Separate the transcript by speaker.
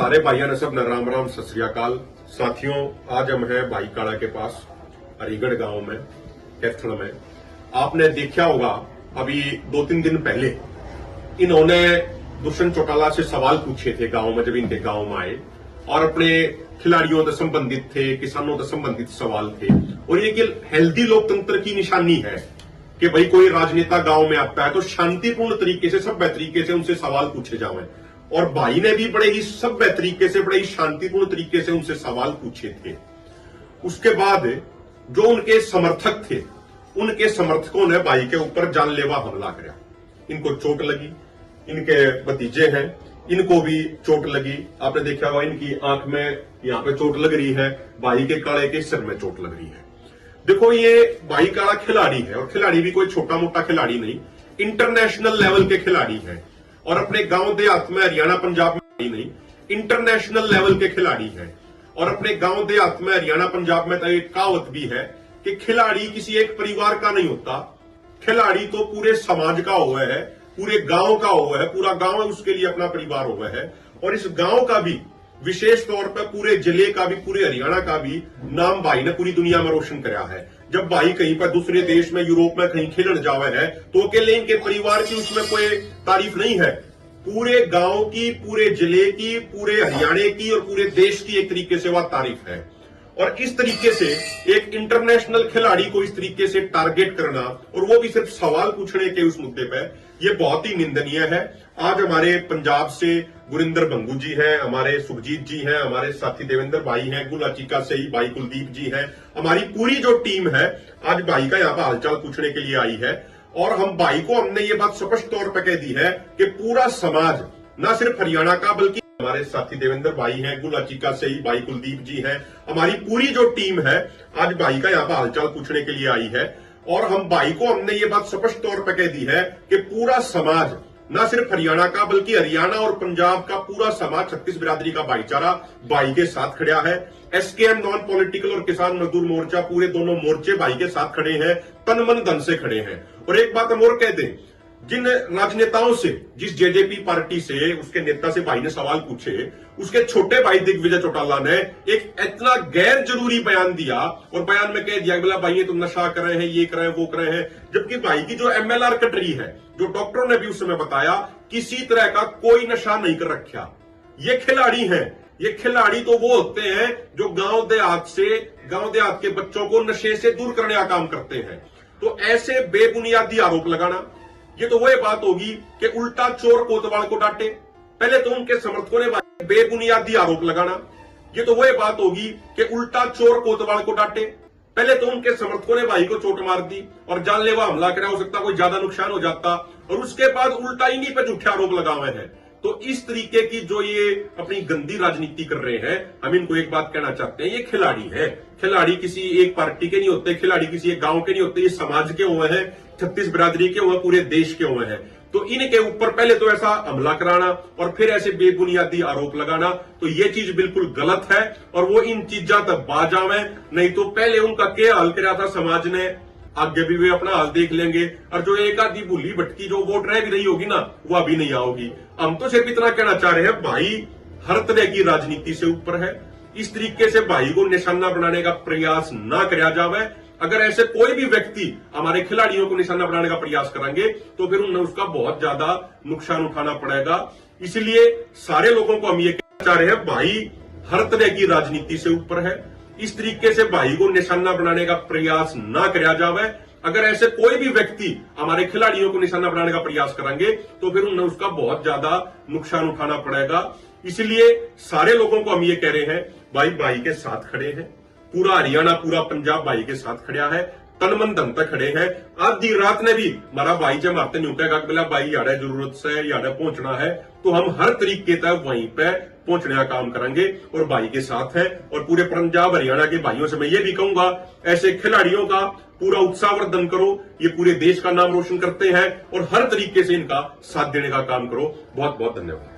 Speaker 1: सारे भाइयों ने सब राम राम सत श्री अकाल। साथियों, आज हम हैं भाई काड़ा के पास हरिगढ़ गांव में कैथल में। आपने देखा होगा अभी 2-3 दिन पहले इन्होंने दुष्यंत चौटाला से सवाल पूछे थे गांव में, जब इनके गांव में आए और अपने खिलाड़ियों से संबंधित थे, किसानों से संबंधित सवाल थे। और ये कि हेल्दी लोकतंत्र की निशानी है कि भाई कोई राजनेता गांव में आता है तो शांतिपूर्ण तरीके से, सभ्य तरीके से उनसे सवाल पूछे जाएं। और भाई ने भी बड़े ही सभ्य तरीके से, बड़े ही शांतिपूर्ण तरीके से उनसे सवाल पूछे थे। उसके बाद जो उनके समर्थक थे, उनके समर्थकों ने भाई के ऊपर जानलेवा हमला किया। इनको चोट लगी, इनके भतीजे हैं, इनको भी चोट लगी। आपने देखा होगा इनकी आंख में यहां पे चोट लग रही है, भाई के काले के सिर में चोट लग रही है। देखो, ये भाई काला खिलाड़ी है और खिलाड़ी भी कोई छोटा मोटा खिलाड़ी नहीं, इंटरनेशनल लेवल के खिलाड़ी है। और अपने गांव देहात में, हरियाणा पंजाब में ही नहीं, इंटरनेशनल लेवल के खिलाड़ी है। और अपने गांव देहात में, हरियाणा पंजाब में तो एक कहावत भी है कि खिलाड़ी किसी एक परिवार का नहीं होता, खिलाड़ी तो पूरे समाज का हुआ है, पूरे गांव का हुआ है, पूरा गांव उसके लिए अपना परिवार हुआ है। और इस गांव का भी, विशेष तौर पर पूरे जिले का भी, पूरे हरियाणा का भी नाम भाई ने पूरी दुनिया में रोशन कराया है। जब भाई कहीं पर दूसरे देश में, यूरोप में कहीं खेलने जावे है तो अकेले इनके परिवार की उसमें कोई तारीफ नहीं है, पूरे गांव की, पूरे जिले की, पूरे हरियाणा की और पूरे देश की एक तरीके से वह तारीफ है। और इस तरीके से एक इंटरनेशनल खिलाड़ी को इस तरीके से टारगेट करना, और वो भी सिर्फ सवाल पूछने के उस मुद्दे पर, यह बहुत ही निंदनीय है। आज हमारे पंजाब से गुरिंदर भंगू जी हैं, हमारे सुखजीत जी हैं, हमारे साथी देवेंद्र भाई हैं, गुलाचिका से ही भाई कुलदीप जी हैं, हमारी पूरी जो टीम है आज भाई का यहाँ पर हालचाल पूछने के लिए आई है। और हमने ये बात स्पष्ट तौर पर कह दी है कि पूरा समाज, न सिर्फ हरियाणा का बल्कि हमारे साथी देवेंद्र भाई हैं, गुलाचिका से ही भाई कुलदीप जी हैं, हमारी पूरी जो टीम है आज भाई का यहाँ पर हालचाल पूछने के लिए आई है। और हमने ये बात स्पष्ट तौर पर कह दी है कि पूरा समाज, न सिर्फ हरियाणा का बल्कि हरियाणा और पंजाब का पूरा समाज, छत्तीस बिरादरी का भाईचारा भाई के साथ खड़ा है। एसकेएम नॉन पॉलिटिकल और किसान मजदूर मोर्चा, पूरे दोनों मोर्चे भाई के साथ खड़े हैं, तन मन धन से खड़े हैं। और एक बात हम और कह दें, जिन राजनेताओं से, जिस जेजेपी पार्टी से, उसके नेता से भाई ने सवाल पूछे, उसके छोटे भाई दिग्विजय चौटाला ने एक इतना गैर जरूरी बयान दिया और बयान में कह दिया बोला भाई ये तुम नशा कर रहे हैं, ये कर रहे हैं, वो कर रहे हैं। जबकि भाई की जो एमएलआर कट रही है, जो डॉक्टरों ने भी उस समय बताया, किसी तरह का कोई नशा नहीं कर रखा। ये खिलाड़ी हैं। ये खिलाड़ी तो वो होते हैं जो गांव देहात के बच्चों को नशे से दूर करने का काम करते हैं। तो ऐसे बेबुनियादी आरोप लगाना, ये तो वही बात होगी कि उल्टा चोर कोतवाल को डांटे। पहले तो उनके समर्थकों ने बेबुनियादी आरोप लगाना, ये तो वही बात होगी कि उल्टा चोर कोतवाल को डांटे। पहले तो उनके समर्थकों ने भाई को चोट मार दी और जानलेवा हमला करा, हो सकता कोई ज्यादा नुकसान हो जाता, और उसके बाद उल्टा इन्हीं पे झूठे आरोप लगाए हैं। तो इस तरीके की जो ये अपनी गंदी राजनीति कर रहे हैं, हम इनको एक बात कहना चाहते हैं, ये खिलाड़ी है। खिलाड़ी किसी एक पार्टी के नहीं होते, खिलाड़ी किसी एक गांव के नहीं होते, ये समाज के हुए हैं, छत्तीस बिरादरी के हुए, पूरे देश के हुए हैं। तो इनके ऊपर पहले तो ऐसा हमला कराना और फिर ऐसे बेबुनियादी आरोप लगाना, तो ये चीज बिल्कुल गलत है। और वो इन चीजा तक बाज आवे, नहीं तो पहले उनका क्या हाल कराया था समाज ने, आगे भी वे अपना हाल देख लेंगे। और जो एक आधी भूली भटकी जो वोट रह भी रही होगी ना, वो अभी नहीं आओगी। हम तो सिर्फ इतना कहना चाह रहे हैं, भाई हर तरह की राजनीति से ऊपर है। इस तरीके से भाई को निशाना बनाने का प्रयास ना किया जावे। अगर ऐसे कोई भी व्यक्ति हमारे खिलाड़ियों को निशाना बनाने का प्रयास करेंगे तो फिर उन्हें उसका बहुत ज्यादा नुकसान उठाना पड़ेगा। इसलिए सारे लोगों को हम ये कहना चाह रहे हैं, भाई हर तरह की राजनीति से ऊपर है। इस तरीके से भाई को निशाना बनाने का प्रयास ना किया जावे। अगर ऐसे कोई भी व्यक्ति हमारे खिलाड़ियों को निशाना बनाने का प्रयास करेंगे तो फिर उन्हें उसका बहुत ज्यादा नुकसान उठाना पड़ेगा। इसलिए सारे लोगों को हम ये कह रहे हैं, भाई के साथ खड़े हैं, पूरा हरियाणा, पूरा पंजाब भाई के साथ खड़ा है, तन मन धन तक खड़े हैं। आधी रात ने भी हमारा भाई जब मारते नहीं उठेगा, बोला भाई यार जरूरत से यार पहुंचना है, तो हम हर तरीके तक वहीं पे पहुंचने का काम करेंगे और भाई के साथ है। और पूरे पंजाब हरियाणा के भाइयों से मैं ये भी कहूंगा, ऐसे खिलाड़ियों का पूरा उत्साहवर्धन करो, ये पूरे देश का नाम रोशन करते हैं, और हर तरीके से इनका साथ देने का काम करो। बहुत बहुत धन्यवाद।